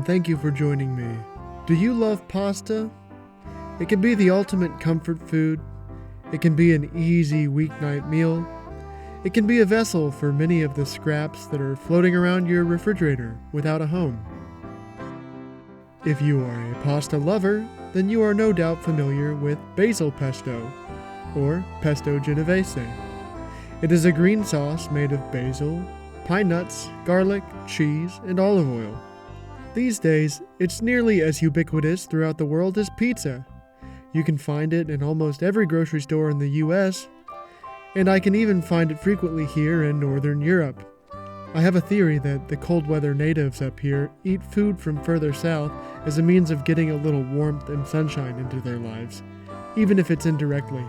and thank you for joining me. Do you love pasta? It can be the ultimate comfort food. It can be an easy weeknight meal. It can be a vessel for many of the scraps that are floating around your refrigerator without a home. If you are a pasta lover, then you are no doubt familiar with basil pesto, or pesto genovese. It is a green sauce made of basil, pine nuts, garlic, cheese, and olive oil. These days, it's nearly as ubiquitous throughout the world as pizza. You can find it in almost every grocery store in the US, and I can even find it frequently here in Northern Europe. I have a theory that the cold weather natives up here eat food from further south as a means of getting a little warmth and sunshine into their lives, even if it's indirectly.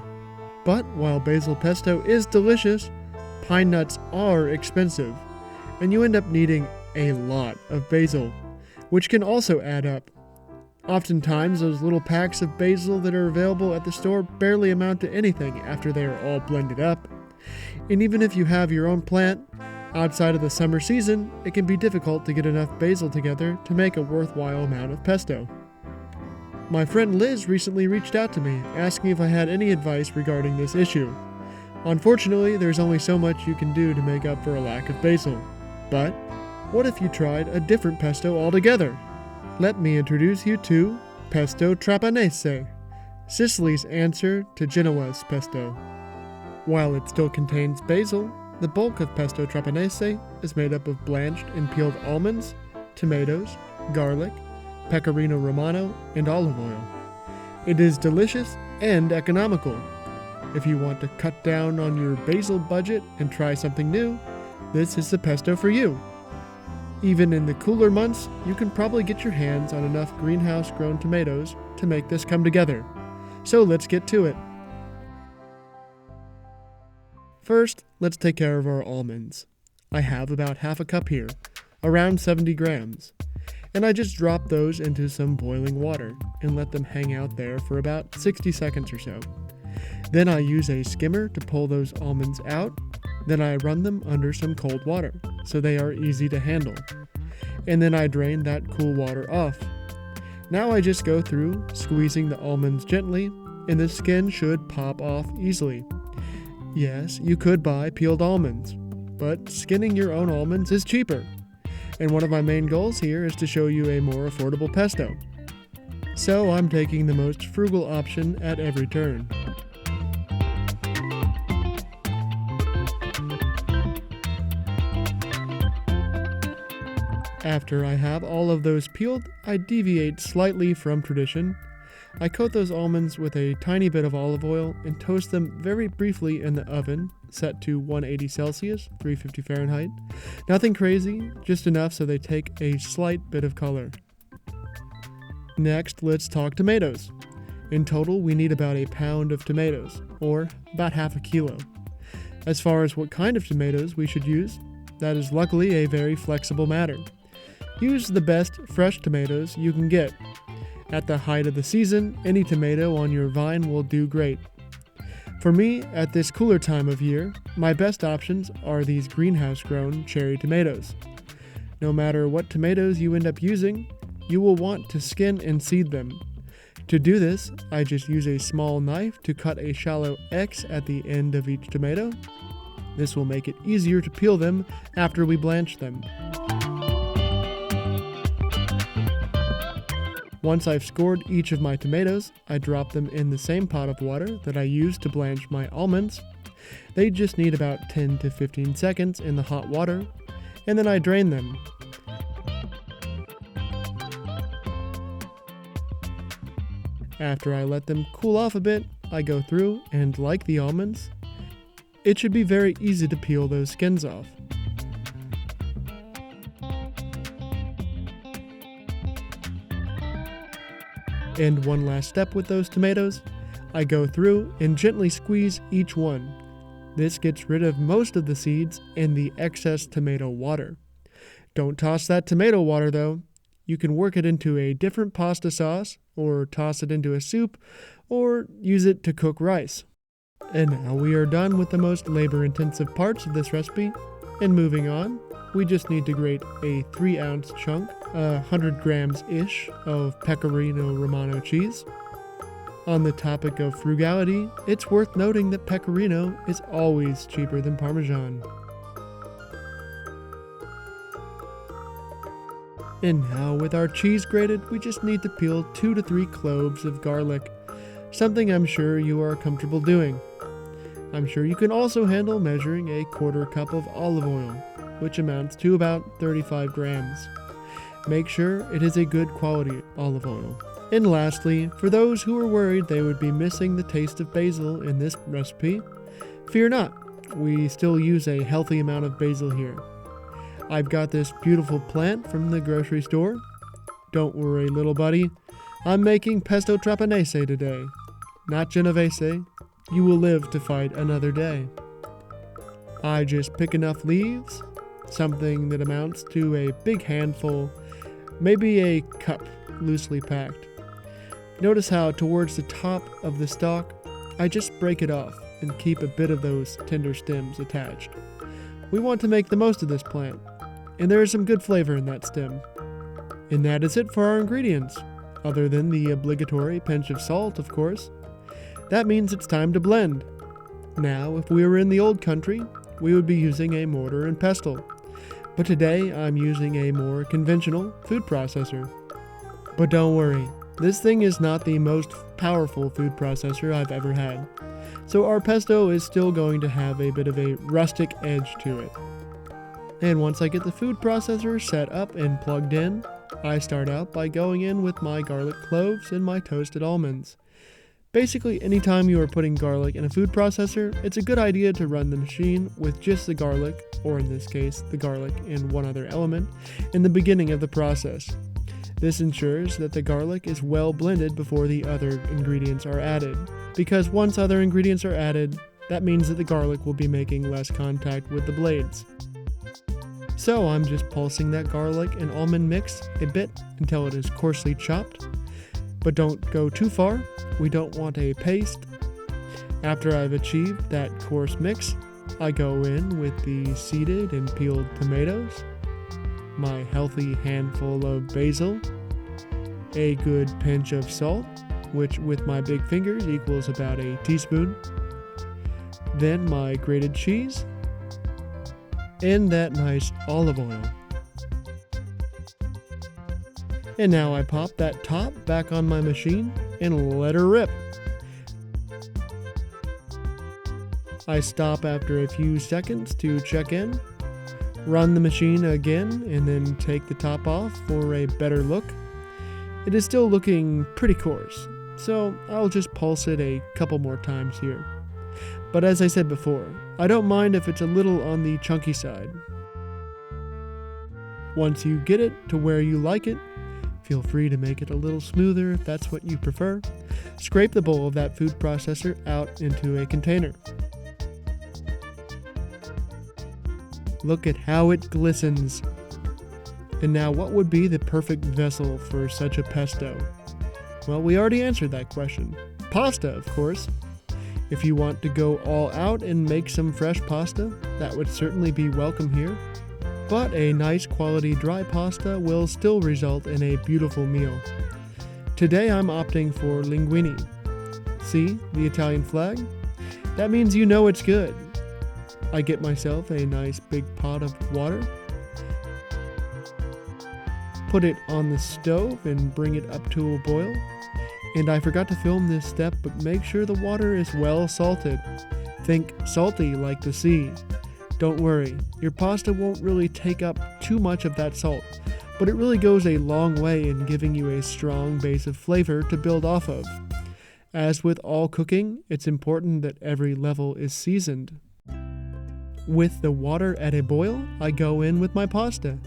But while basil pesto is delicious, pine nuts are expensive, and you end up needing a lot of basil, which can also add up. Oftentimes, those little packs of basil that are available at the store barely amount to anything after they are all blended up. And even if you have your own plant, outside of the summer season, it can be difficult to get enough basil together to make a worthwhile amount of pesto. My friend Liz recently reached out to me, asking if I had any advice regarding this issue. Unfortunately, there's only so much you can do to make up for a lack of basil. But what if you tried a different pesto altogether? Let me introduce you to Pesto Trapanese, Sicily's answer to Genoa's pesto. While it still contains basil, the bulk of Pesto Trapanese is made up of blanched and peeled almonds, tomatoes, garlic, pecorino romano, and olive oil. It is delicious and economical. If you want to cut down on your basil budget and try something new, this is the pesto for you. Even in the cooler months, you can probably get your hands on enough greenhouse-grown tomatoes to make this come together. So let's get to it. First, let's take care of our almonds. I have about half a cup here, around 70 grams. And I just drop those into some boiling water and let them hang out there for about 60 seconds or so. Then I use a skimmer to pull those almonds out. Then I run them under some cold water so they are easy to handle. And then I drain that cool water off. Now I just go through squeezing the almonds gently, and the skin should pop off easily. Yes, you could buy peeled almonds, but skinning your own almonds is cheaper. And one of my main goals here is to show you a more affordable pesto. So I'm taking the most frugal option at every turn. After I have all of those peeled, I deviate slightly from tradition. I coat those almonds with a tiny bit of olive oil and toast them very briefly in the oven, set to 180 Celsius, 350 Fahrenheit. Nothing crazy, just enough so they take a slight bit of color. Next, let's talk tomatoes. In total, we need about a pound of tomatoes, or about half a kilo. As far as what kind of tomatoes we should use, that is luckily a very flexible matter. Use the best fresh tomatoes you can get. At the height of the season, any tomato on your vine will do great. For me, at this cooler time of year, my best options are these greenhouse-grown cherry tomatoes. No matter what tomatoes you end up using, you will want to skin and seed them. To do this, I just use a small knife to cut a shallow X at the end of each tomato. This will make it easier to peel them after we blanch them. Once I've scored each of my tomatoes, I drop them in the same pot of water that I used to blanch my almonds. They just need about 10 to 15 seconds in the hot water, and then I drain them. After I let them cool off a bit, I go through and, like the almonds, it should be very easy to peel those skins off. And one last step with those tomatoes, I go through and gently squeeze each one. This gets rid of most of the seeds and the excess tomato water. Don't toss that tomato water though. You can work it into a different pasta sauce, or toss it into a soup, or use it to cook rice. And now we are done with the most labor-intensive parts of this recipe, and moving on we just need to grate a 3-ounce chunk, 100 grams-ish of Pecorino Romano cheese. On the topic of frugality, it's worth noting that Pecorino is always cheaper than Parmesan. And now with our cheese grated, we just need to peel 2 to 3 cloves of garlic, something I'm sure you are comfortable doing. I'm sure you can also handle measuring a 1/4 cup of olive oil, which amounts to about 35 grams. Make sure it is a good quality olive oil. And lastly, for those who are worried they would be missing the taste of basil in this recipe, fear not, we still use a healthy amount of basil here. I've got this beautiful plant from the grocery store. Don't worry, little buddy, I'm making Pesto Trapanese today, not Genovese. You will live to fight another day. I just pick enough leaves, something that amounts to a big handful, maybe a cup, loosely packed. Notice how towards the top of the stalk, I just break it off and keep a bit of those tender stems attached. We want to make the most of this plant, and there is some good flavor in that stem. And that is it for our ingredients, other than the obligatory pinch of salt, of course. That means it's time to blend. Now, if we were in the old country, we would be using a mortar and pestle. But today, I'm using a more conventional food processor. But don't worry, this thing is not the most powerful food processor I've ever had. So our pesto is still going to have a bit of a rustic edge to it. And once I get the food processor set up and plugged in, I start out by going in with my garlic cloves and my toasted almonds. Basically, anytime you are putting garlic in a food processor, it's a good idea to run the machine with just the garlic, or in this case, the garlic and one other element, in the beginning of the process. This ensures that the garlic is well blended before the other ingredients are added, because once other ingredients are added, that means that the garlic will be making less contact with the blades. So I'm just pulsing that garlic and almond mix a bit until it is coarsely chopped. But don't go too far, we don't want a paste. After I've achieved that coarse mix, I go in with the seeded and peeled tomatoes, my healthy handful of basil, a good pinch of salt, which with my big fingers equals about a teaspoon, then my grated cheese, and that nice olive oil. And now I pop that top back on my machine and let her rip. I stop after a few seconds to check in, run the machine again, and then take the top off for a better look. It is still looking pretty coarse, so I'll just pulse it a couple more times here. But as I said before, I don't mind if it's a little on the chunky side. Once you get it to where you like it, feel free to make it a little smoother if that's what you prefer. Scrape the bowl of that food processor out into a container. Look at how it glistens. And now what would be the perfect vessel for such a pesto? Well, we already answered that question. Pasta, of course. If you want to go all out and make some fresh pasta, that would certainly be welcome here. But a nice quality dry pasta will still result in a beautiful meal. Today I'm opting for linguine. See, the Italian flag? That means you know it's good. I get myself a nice big pot of water, put it on the stove and bring it up to a boil. And I forgot to film this step, but make sure the water is well salted. Think salty like the sea. Don't worry, your pasta won't really take up too much of that salt, but it really goes a long way in giving you a strong base of flavor to build off of. As with all cooking, it's important that every level is seasoned. With the water at a boil, I go in with my pasta.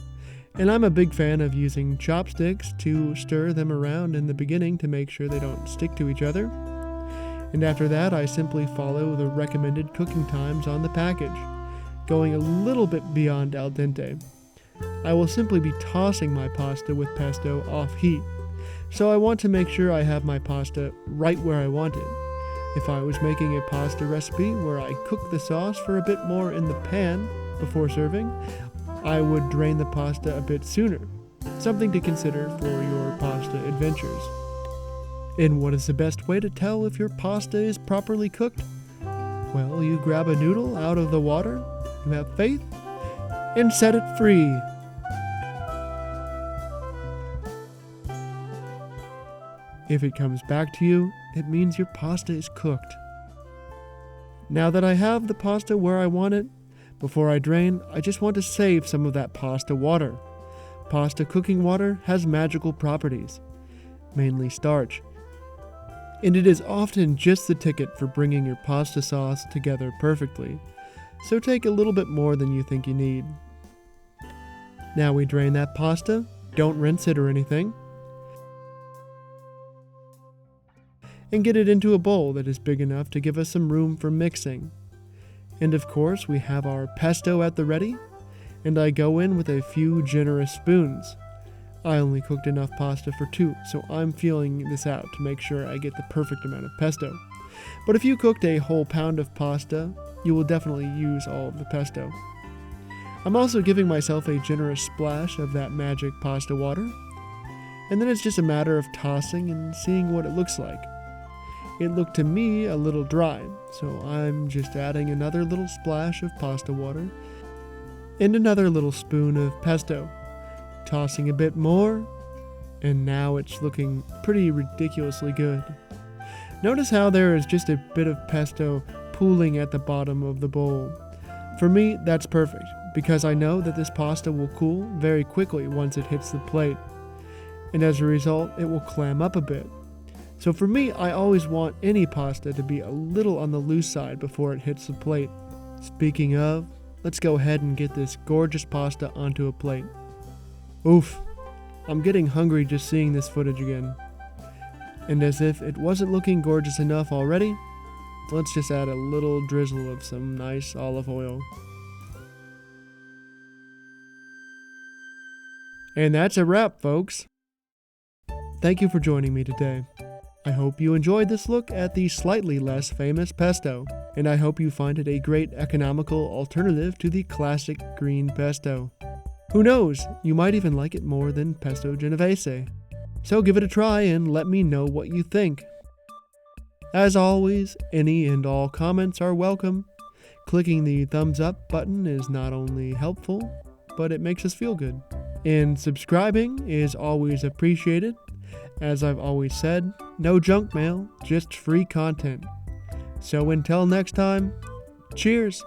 And I'm a big fan of using chopsticks to stir them around in the beginning to make sure they don't stick to each other. And after that, I simply follow the recommended cooking times on the package, going a little bit beyond al dente. I will simply be tossing my pasta with pesto off heat, so I want to make sure I have my pasta right where I want it. If I was making a pasta recipe where I cook the sauce for a bit more in the pan before serving, I would drain the pasta a bit sooner. Something to consider for your pasta adventures. And what is the best way to tell if your pasta is properly cooked? Well, you grab a noodle out of the water, you have faith, and set it free. If it comes back to you, it means your pasta is cooked. Now that I have the pasta where I want it, before I drain, I just want to save some of that pasta water. Pasta cooking water has magical properties, mainly starch, and it is often just the ticket for bringing your pasta sauce together perfectly, so take a little bit more than you think you need. Now we drain that pasta, don't rinse it or anything, and get it into a bowl that is big enough to give us some room for mixing. And of course, we have our pesto at the ready, and I go in with a few generous spoons. I only cooked enough pasta for 2, so I'm feeling this out to make sure I get the perfect amount of pesto. But if you cooked a whole pound of pasta, you will definitely use all of the pesto. I'm also giving myself a generous splash of that magic pasta water, and then it's just a matter of tossing and seeing what it looks like. It looked to me a little dry, so I'm just adding another little splash of pasta water and another little spoon of pesto, tossing a bit more, and now it's looking pretty ridiculously good. Notice how there is just a bit of pesto pooling at the bottom of the bowl. For me, that's perfect, because I know that this pasta will cool very quickly once it hits the plate, and as a result, it will clam up a bit. So for me, I always want any pasta to be a little on the loose side before it hits the plate. Speaking of, let's go ahead and get this gorgeous pasta onto a plate. Oof, I'm getting hungry just seeing this footage again. And as if it wasn't looking gorgeous enough already, let's just add a little drizzle of some nice olive oil. And that's a wrap, folks. Thank you for joining me today. I hope you enjoyed this look at the slightly less famous pesto, and I hope you find it a great economical alternative to the classic green pesto. Who knows, you might even like it more than pesto genovese. So give it a try and let me know what you think. As always, any and all comments are welcome. Clicking the thumbs up button is not only helpful, but it makes us feel good. And subscribing is always appreciated. As I've always said, no junk mail, just free content. So until next time, cheers!